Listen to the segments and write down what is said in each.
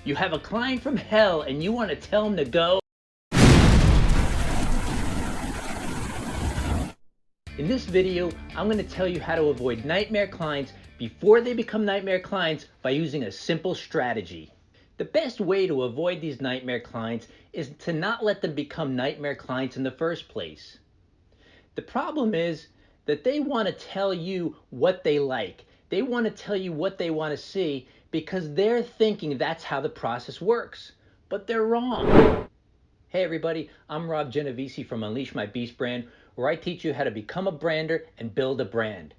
You have a client from hell and you want to tell him to go? In this video, I'm going to tell you how to avoid nightmare clients before they become nightmare clients by using a simple strategy. The best way to avoid these nightmare clients is to not let them become nightmare clients in the first place. The problem is that they want to tell you what they like. They want to tell you what they want to see because they're thinking that's how the process works. But they're wrong. Hey everybody, I'm Rob Genovese from Unleash My Beast brand, where I teach you how to become a brander and build a brand.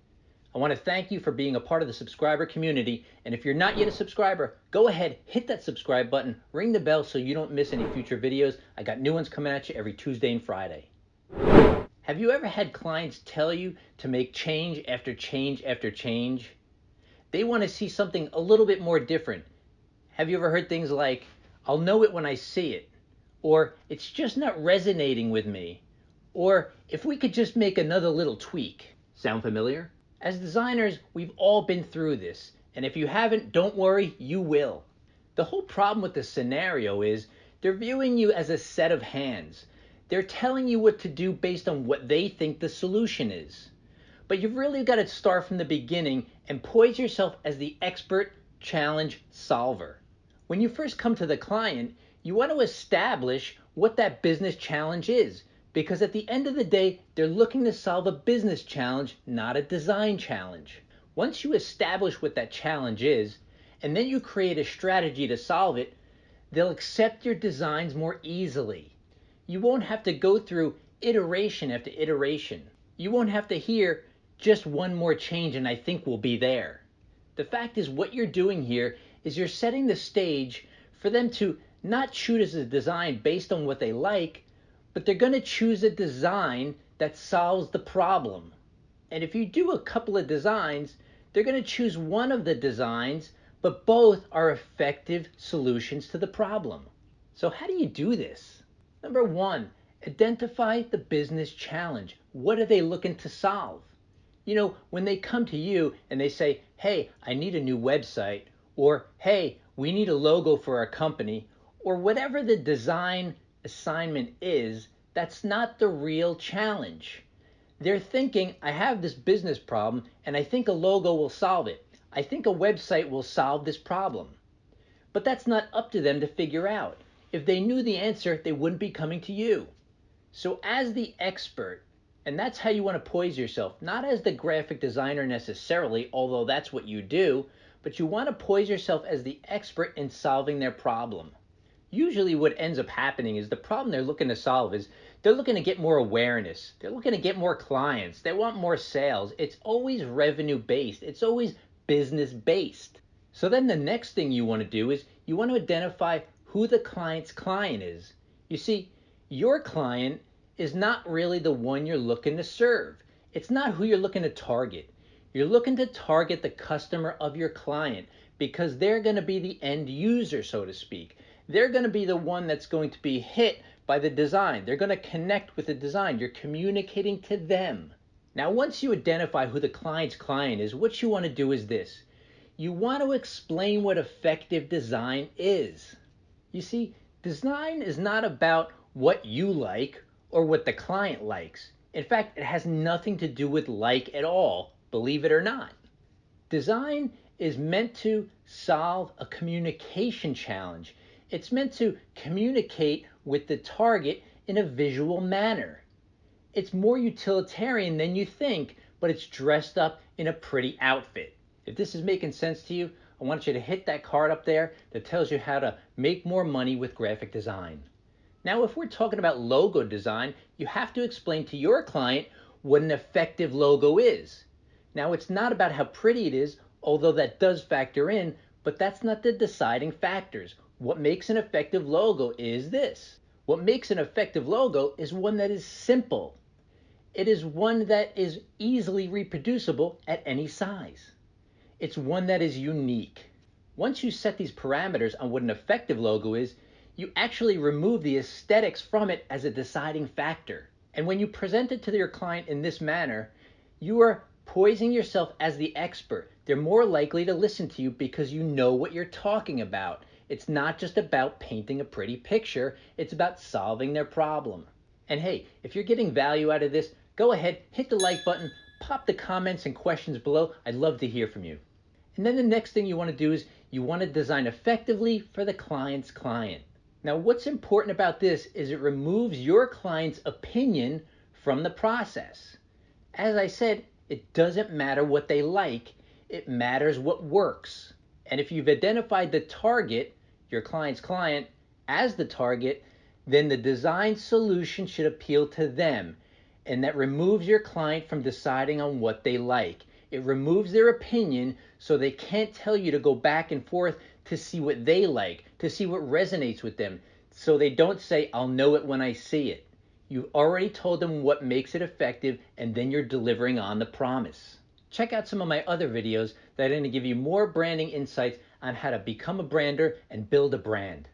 I want to thank you for being a part of the subscriber community, and if you're not yet a subscriber, go ahead, hit that subscribe button, ring the bell so you don't miss any future videos. I got new ones coming at you every Tuesday and Friday. Have you ever had clients tell you to make change after change after change? They want to see something a little bit more different. Have you ever heard things like, I'll know it when I see it, or it's just not resonating with me, or if we could just make another little tweak? Sound familiar? As designers, we've all been through this, and if you haven't, don't worry, you will. The whole problem with this scenario is they're viewing you as a set of hands. They're telling you what to do based on what they think the solution is. But you've really got to start from the beginning and poise yourself as the expert challenge solver. When you first come to the client, you want to establish what that business challenge is, because at the end of the day, they're looking to solve a business challenge, not a design challenge. Once you establish what that challenge is, and then you create a strategy to solve it, they'll accept your designs more easily. You won't have to go through iteration after iteration. You won't have to hear just one more change and I think we'll be there. The fact is, what you're doing here is you're setting the stage for them to not choose a design based on what they like, but they're going to choose a design that solves the problem. And if you do a couple of designs, they're going to choose one of the designs, but both are effective solutions to the problem. So how do you do this? Number one, identify the business challenge. What are they looking to solve? You know, when they come to you and they say, hey, I need a new website, or hey, we need a logo for our company, or whatever the design assignment is, that's not the real challenge. They're thinking, I have this business problem and I think a logo will solve it. I think a website will solve this problem. But that's not up to them to figure out. If they knew the answer, they wouldn't be coming to you. So as the expert, and that's how you want to poise yourself, not as the graphic designer necessarily, although that's what you do, but you want to poise yourself as the expert in solving their problem. Usually what ends up happening is the problem they're looking to solve is they're looking to get more awareness. They're looking to get more clients. They want more sales. It's always revenue based. It's always business based. So then the next thing you want to do is you want to identify who the client's client is. You see, your client is not really the one you're looking to serve. It's not who you're looking to target. You're looking to target the customer of your client because they're going to be the end user, so to speak. They're going to be the one that's going to be hit by the design. They're going to connect with the design. You're communicating to them. Now, once you identify who the client's client is, what you want to do is this. You want to explain what effective design is. You see, design is not about what you like or what the client likes. In fact, it has nothing to do with like at all, believe it or not. Design is meant to solve a communication challenge. It's meant to communicate with the target in a visual manner. It's more utilitarian than you think, but it's dressed up in a pretty outfit. If this is making sense to you, I want you to hit that card up there that tells you how to make more money with graphic design. Now, if we're talking about logo design, you have to explain to your client what an effective logo is. Now, it's not about how pretty it is, although that does factor in, but that's not the deciding factors. What makes an effective logo is this. What makes an effective logo is one that is simple. It is one that is easily reproducible at any size. It's one that is unique. Once you set these parameters on what an effective logo is, you actually remove the aesthetics from it as a deciding factor. And when you present it to your client in this manner, you are poising yourself as the expert. They're more likely to listen to you because you know what you're talking about. It's not just about painting a pretty picture, it's about solving their problem. And hey, if you're getting value out of this, go ahead, hit the like button, pop the comments and questions below. I'd love to hear from you. And then the next thing you want to do is you want to design effectively for the client's client. Now, what's important about this is it removes your client's opinion from the process. As I said, it doesn't matter what they like, it matters what works. And if you've identified the target, your client's client, as the target, then the design solution should appeal to them. And that removes your client from deciding on what they like. It removes their opinion so they can't tell you to go back and forth to see what they like, to see what resonates with them. So they don't say, I'll know it when I see it. You've already told them what makes it effective, and then you're delivering on the promise. Check out some of my other videos that are going to give you more branding insights on how to become a brander and build a brand.